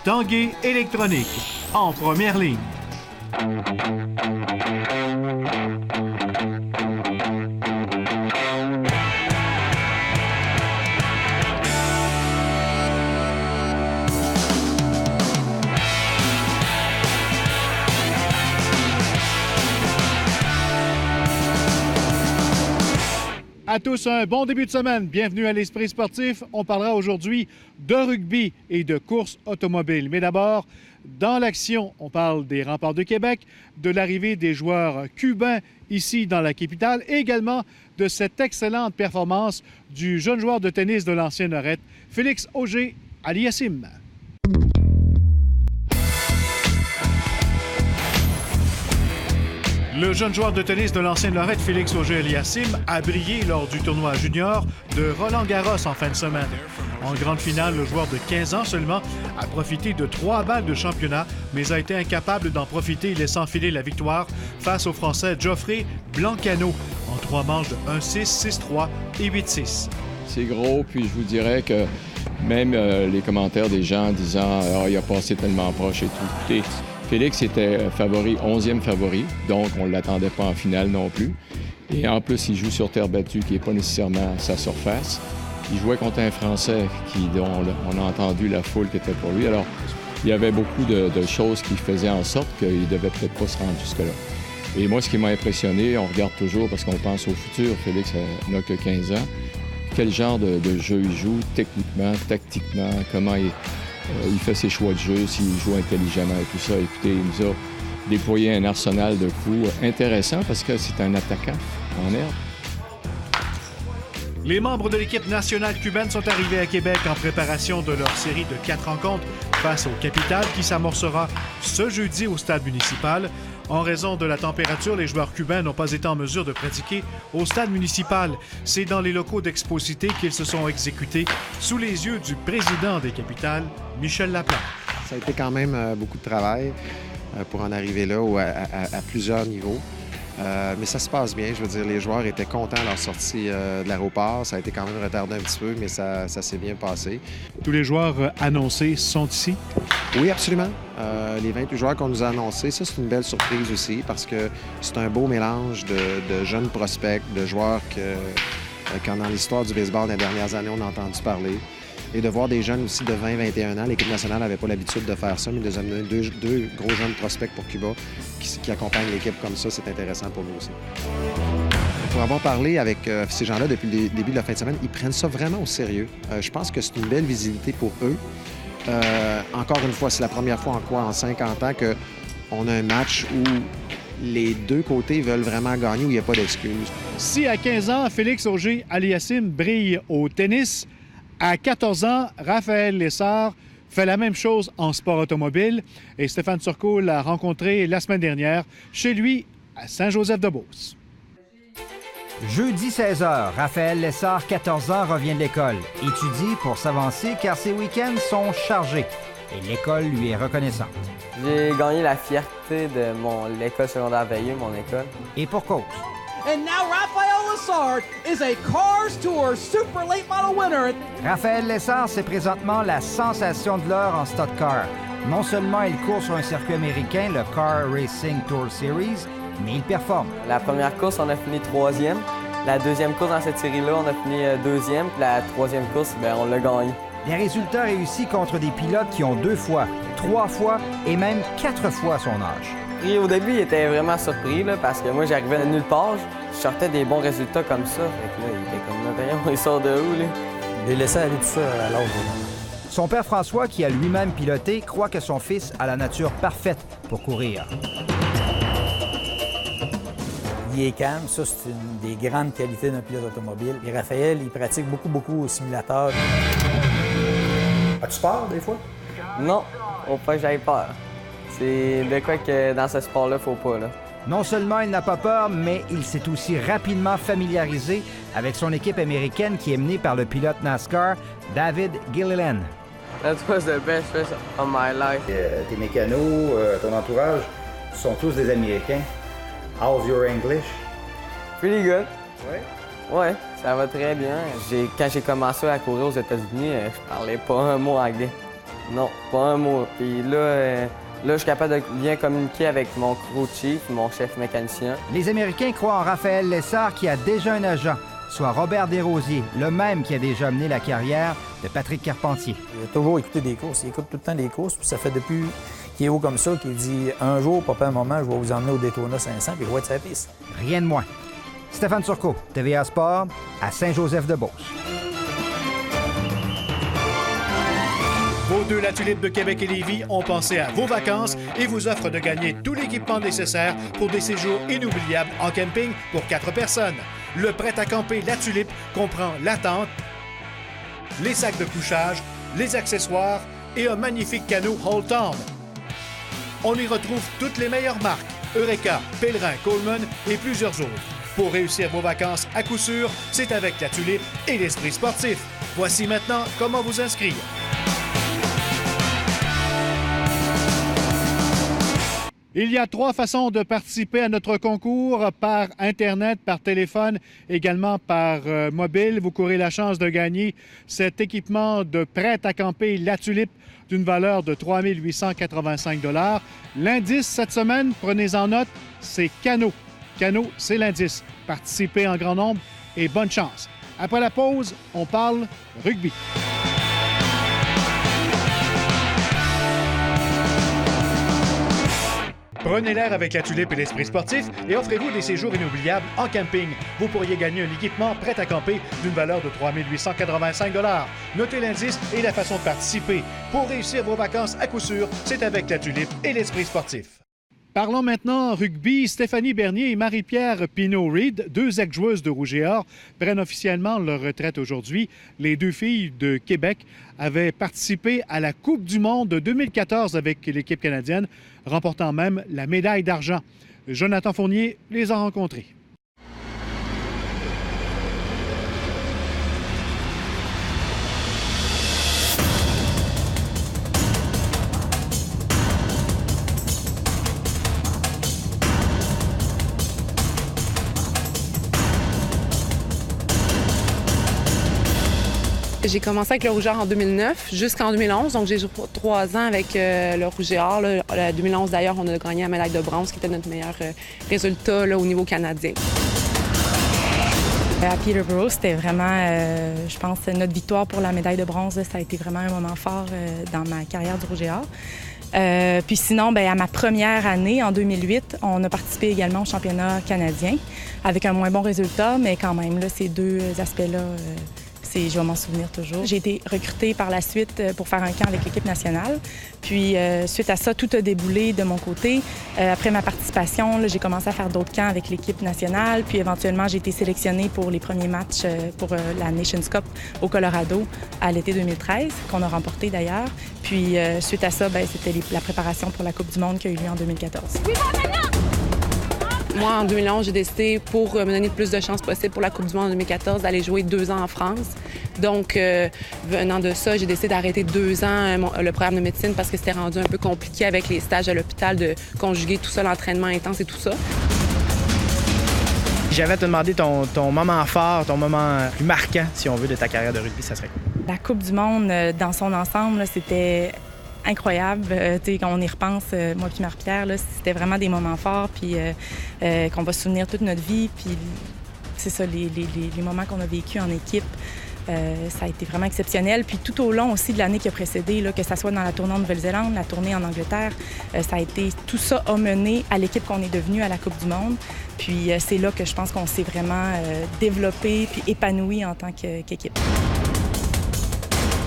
Tanguay Électronique, en première ligne. À tous, un bon début de semaine. Bienvenue à l'Esprit sportif. On parlera aujourd'hui de rugby et de course automobile. Mais d'abord, dans l'action, on parle des Remparts de Québec, de l'arrivée des joueurs cubains ici dans la capitale et également de cette excellente performance du jeune joueur de tennis de l'ancienne Lorette, Félix Auger-Aliassime. Le jeune joueur de tennis de l'ancienne Lorette, Félix Auger-Aliassime, a brillé lors du tournoi junior de Roland-Garros en fin de semaine. En grande finale, le joueur de 15 ans seulement a profité de 3 balles de championnat, mais a été incapable d'en profiter, laissant filer la victoire face au Français Geoffrey Blancano en 3 manches de 1-6, 6-3 et 8-6. C'est gros, puis je vous dirais que même les commentaires des gens disant « Ah, il a passé tellement proche et tout », écoutez, Félix était favori, 11e favori, donc on ne l'attendait pas en finale non plus. Et en plus, il joue sur terre battue, qui n'est pas nécessairement sa surface. Il jouait contre un Français dont on a entendu la foule qui était pour lui. Alors, il y avait beaucoup de choses qui faisaient en sorte qu'il ne devait peut-être pas se rendre jusque-là. Et moi, ce qui m'a impressionné, on regarde toujours parce qu'on pense au futur, Félix n'a que 15 ans, quel genre de jeu il joue, techniquement, tactiquement, comment il fait ses choix de jeu, s'il joue intelligemment et tout ça. Écoutez, il nous a déployé un arsenal de coups intéressant parce que c'est un attaquant en herbe. Les membres de l'équipe nationale cubaine sont arrivés à Québec en préparation de leur série de 4 rencontres face au Capital qui s'amorcera ce jeudi au stade municipal. En raison de la température, les joueurs cubains n'ont pas été en mesure de pratiquer au stade municipal. C'est dans les locaux d'Exposité qu'ils se sont exécutés sous les yeux du président des Capitales, Michel Laplante. Ça a été quand même beaucoup de travail pour en arriver là à plusieurs niveaux. Mais ça se passe bien. Je veux dire, les joueurs étaient contents à leur sortie de l'aéroport. Ça a été quand même retardé un petit peu, mais ça s'est bien passé. Tous les joueurs annoncés sont ici? Oui, absolument. Les 28 joueurs qu'on nous a annoncés, ça, c'est une belle surprise aussi parce que c'est un beau mélange de jeunes prospects, de joueurs que dans l'histoire du baseball des dernières années, on a entendu parler. Et de voir des jeunes aussi de 20-21 ans. L'équipe nationale n'avait pas l'habitude de faire ça, mais de nous amener deux gros jeunes prospects pour Cuba qui accompagnent l'équipe comme ça, c'est intéressant pour nous aussi. Pour avoir parlé avec ces gens-là depuis le début de la fin de semaine, ils prennent ça vraiment au sérieux. Je pense que c'est une belle visibilité pour eux. Encore une fois, c'est la première fois en 50 ans qu'on a un match où les deux côtés veulent vraiment gagner, où il n'y a pas d'excuses. Si à 15 ans, Félix Auger-Aliassime brille au tennis, à 14 ans, Raphaël Lessard fait la même chose en sport automobile et Stéphane Turcot l'a rencontré la semaine dernière chez lui à Saint-Joseph-de-Beauce. Jeudi 16h, Raphaël Lessard, 14 ans, revient de l'école. Étudie pour s'avancer car ses week-ends sont chargés et l'école lui est reconnaissante. J'ai gagné la fierté de l'école secondaire Veilleux, mon école. Et pour cause. And now Raphaël Lessard is a Cars Tour Super Late Model winner. Raphaël Lessard, c'est présentement la sensation de l'heure en stock car. Non seulement il court sur un circuit américain, le Car Racing Tour Series, mais il performe. La première course, on a fini 3e. La deuxième course dans cette série-là, on a fini 2e. Puis la troisième course, on l'a gagné. Des résultats réussis contre des pilotes qui ont 2 fois, 3 fois et même 4 fois son âge. Et au début, il était vraiment surpris là, parce que moi, j'arrivais de nulle part. Je sortais des bons résultats comme ça. Fait que là, il était comme, voyons, il sort de où, là? Il a laissé aller tout ça à l'autre. Son père François, qui a lui-même piloté, croit que son fils a la nature parfaite pour courir. Il est calme, ça c'est une des grandes qualités d'un pilote automobile. Et Raphaël, il pratique beaucoup au simulateur. As-tu peur des fois? Non, faut pas que j'aille peur. C'est de quoi que dans ce sport-là, faut pas, là. Non seulement il n'a pas peur, mais il s'est aussi rapidement familiarisé avec son équipe américaine qui est menée par le pilote NASCAR, David Gilliland. That was the best race of my life. Tes mécanos, ton entourage, sont tous des Américains. How's your English? Pretty good. Oui? Ouais, ça va très bien. Quand j'ai commencé à courir aux États-Unis, je parlais pas un mot anglais. Non, pas un mot. Puis là, je suis capable de bien communiquer avec mon crew chief, mon chef mécanicien. Les Américains croient en Raphaël Lessard qui a déjà un agent, soit Robert Desrosiers, le même qui a déjà mené la carrière de Patrick Carpentier. Il a toujours écouté des courses. Il écoute tout le temps des courses. Puis ça fait depuis qu'il est haut comme ça qu'il dit « Un jour, papa, un moment, je vais vous emmener au Daytona 500 puis je vais être sa piste. » Rien de moins. Stéphane Turcot, TVA Sport, à Saint-Joseph-de-Beauce. Vos deux La Tulipe de Québec et Lévis ont pensé à vos vacances et vous offrent de gagner tout l'équipement nécessaire pour des séjours inoubliables en camping pour 4 personnes. Le prêt à camper La Tulipe comprend la tente, les sacs de couchage, les accessoires et un magnifique canot Hold Tom. On y retrouve toutes les meilleures marques, Eureka, Pèlerin, Coleman et plusieurs autres. Pour réussir vos vacances à coup sûr, c'est avec La Tulipe et l'Esprit sportif. Voici maintenant comment vous inscrire. Il y a 3 façons de participer à notre concours, par Internet, par téléphone, également par mobile. Vous courez la chance de gagner cet équipement de prêt à camper La Tulipe d'une valeur de 3 885 $. L'indice cette semaine, prenez-en note, c'est canot. Canot, c'est l'indice. Participez en grand nombre et bonne chance. Après la pause, on parle rugby. Prenez l'air avec La Tulipe et l'Esprit sportif et offrez-vous des séjours inoubliables en camping. Vous pourriez gagner un équipement prêt à camper d'une valeur de 3 885 $. Notez l'indice et la façon de participer. Pour réussir vos vacances à coup sûr, c'est avec La Tulipe et l'Esprit sportif. Parlons maintenant rugby. Stéphanie Bernier et Marie-Pierre Pinault-Reid, 2 ex-joueuses de Rouge et Or, prennent officiellement leur retraite aujourd'hui. Les 2 filles de Québec avaient participé à la Coupe du monde de 2014 avec l'équipe canadienne, remportant même la médaille d'argent. Jonathan Fournier les a rencontrés. J'ai commencé avec le Rouge et Or en 2009 jusqu'en 2011, donc j'ai joué 3 ans avec le Rouge et Or. En 2011, d'ailleurs, on a gagné la médaille de bronze, qui était notre meilleur résultat là, au niveau canadien. À Peterborough, c'était vraiment, je pense, notre victoire pour la médaille de bronze. Ça a été vraiment un moment fort dans ma carrière du Rouge et Or. Puis sinon, bien, à ma première année, en 2008, on a participé également au championnat canadien avec un moins bon résultat, mais quand même, là, ces 2 aspects-là, je vais m'en souvenir toujours. J'ai été recrutée par la suite pour faire un camp avec l'équipe nationale. Puis, suite à ça, tout a déboulé de mon côté. Après ma participation, j'ai commencé à faire d'autres camps avec l'équipe nationale. Puis, éventuellement, j'ai été sélectionnée pour les premiers matchs pour la Nations Cup au Colorado à l'été 2013, qu'on a remporté d'ailleurs. Puis, suite à ça, c'était la préparation pour la Coupe du monde qui a eu lieu en 2014. Moi, en 2011, j'ai décidé, pour me donner le plus de chances possible pour la Coupe du monde en 2014, d'aller jouer 2 ans en France. Donc, venant de ça, j'ai décidé d'arrêter 2 ans le programme de médecine parce que c'était rendu un peu compliqué avec les stages à l'hôpital de conjuguer tout ça, l'entraînement intense et tout ça. J'avais à te demander ton moment fort, ton moment plus marquant, si on veut, de ta carrière de rugby, ça serait quoi? La Coupe du monde, dans son ensemble, là, c'était incroyable. Quand on y repense, moi et Marie-Pierre, c'était vraiment des moments forts, puis qu'on va se souvenir toute notre vie. Puis c'est ça, les moments qu'on a vécus en équipe, ça a été vraiment exceptionnel. Puis tout au long aussi de l'année qui a précédé, là, que ce soit dans la tournée en Nouvelle-Zélande, la tournée en Angleterre, ça a été, tout ça a mené à l'équipe qu'on est devenue à la Coupe du monde. Puis c'est là que je pense qu'on s'est vraiment développé puis épanoui en tant qu'équipe.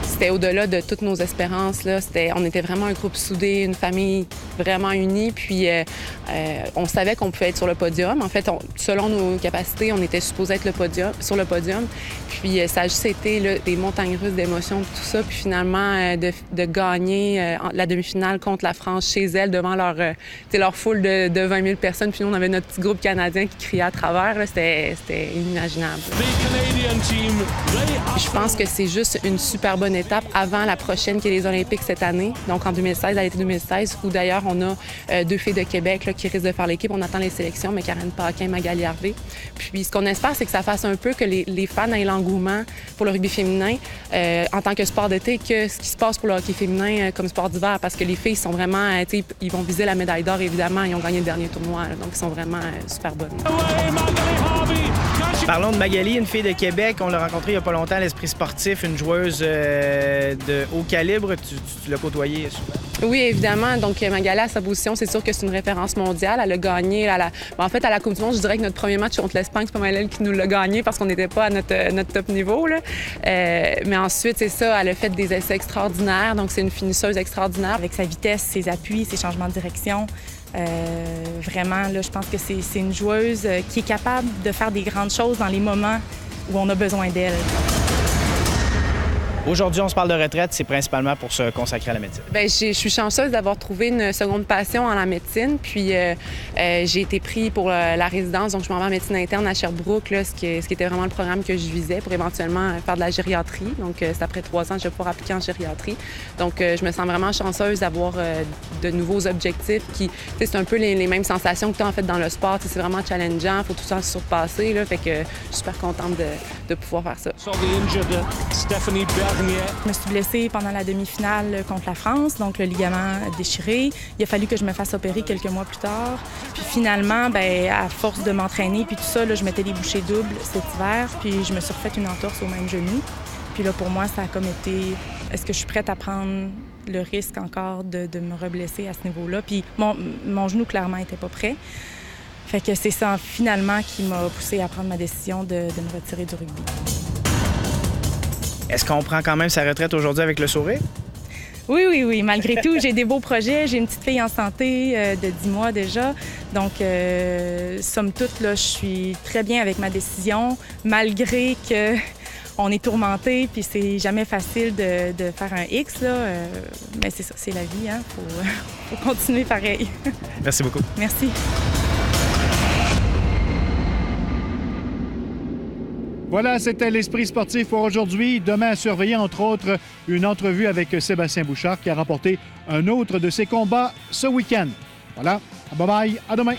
C'était au-delà de toutes nos espérances. Là. On était vraiment un groupe soudé, une famille vraiment unie. Puis on savait qu'on pouvait être sur le podium. En fait, selon nos capacités, on était supposé être sur le podium. Puis ça a juste été là, des montagnes russes d'émotions, tout ça. Puis finalement, de gagner la demi-finale contre la France chez elle devant leur foule de 20 000 personnes. Puis nous, on avait notre petit groupe canadien qui criait à travers. Là. C'était inimaginable. Je pense que c'est juste une super bonne étape étape avant la prochaine qui est les Olympiques cette année, donc en 2016, à l'été 2016, où d'ailleurs on a 2 filles de Québec là, qui risquent de faire l'équipe. On attend les sélections, mais Karen Paquin et Magali Harvey. Puis ce qu'on espère, c'est que ça fasse un peu que les fans aient l'engouement pour le rugby féminin en tant que sport d'été que ce qui se passe pour le hockey féminin comme sport d'hiver, parce que les filles sont vraiment, ils vont viser la médaille d'or évidemment, ils ont gagné le dernier tournoi, là, donc ils sont vraiment super bonnes. Parlons de Magali, une fille de Québec. On l'a rencontrée il n'y a pas longtemps à l'Esprit sportif, une joueuse de haut calibre. Tu l'as côtoyée souvent? Oui, évidemment. Donc, Magali, à sa position, c'est sûr que c'est une référence mondiale. Elle a gagné. En fait, à la Coupe du monde, je dirais que notre premier match contre l'Espagne, c'est pas mal elle qui nous l'a gagné parce qu'on n'était pas à notre top niveau, là. Mais ensuite, c'est ça, elle a fait des essais extraordinaires. Donc, c'est une finisseuse extraordinaire. Avec sa vitesse, ses appuis, ses changements de direction. Vraiment, là, je pense que c'est une joueuse qui est capable de faire des grandes choses dans les moments où on a besoin d'elle. Aujourd'hui, on se parle de retraite, c'est principalement pour se consacrer à la médecine. Bien, je suis chanceuse d'avoir trouvé une seconde passion en la médecine. Puis, j'ai été prise pour la résidence. Donc, je m'en vais en médecine interne à Sherbrooke, là, ce qui était vraiment le programme que je visais pour éventuellement faire de la gériatrie. Donc, c'est après 3 ans que je vais pouvoir appliquer en gériatrie. Donc, je me sens vraiment chanceuse d'avoir de nouveaux objectifs qui, c'est un peu les mêmes sensations que tu as en fait dans le sport. C'est vraiment challengeant, il faut tout le temps se surpasser. Là, fait que je suis super contente de pouvoir faire ça. Je me suis blessée pendant la demi-finale contre la France, donc le ligament déchiré. Il a fallu que je me fasse opérer quelques mois plus tard. Puis finalement, bien, à force de m'entraîner, puis tout ça, là, je mettais des bouchées doubles cet hiver, puis je me suis refait une entorse au même genou. Puis là, pour moi, ça a comme été... Est-ce que je suis prête à prendre le risque encore de me reblesser à ce niveau-là? Puis mon genou, clairement, n'était pas prêt. Fait que c'est ça, finalement, qui m'a poussée à prendre ma décision de me retirer du rugby. Est-ce qu'on prend quand même sa retraite aujourd'hui avec le sourire? Oui. Malgré tout, j'ai des beaux projets. J'ai une petite fille en santé de 10 mois déjà. Donc, somme toute, là, je suis très bien avec ma décision, malgré qu'on est tourmenté, puis c'est jamais facile de faire un X, là. Mais c'est ça, c'est la vie, hein. Faut continuer pareil. Merci beaucoup. Merci. Voilà, c'était l'Esprit sportif pour aujourd'hui. Demain, à surveiller, entre autres, une entrevue avec Sébastien Bouchard qui a remporté un autre de ses combats ce week-end. Voilà, bye-bye, à demain.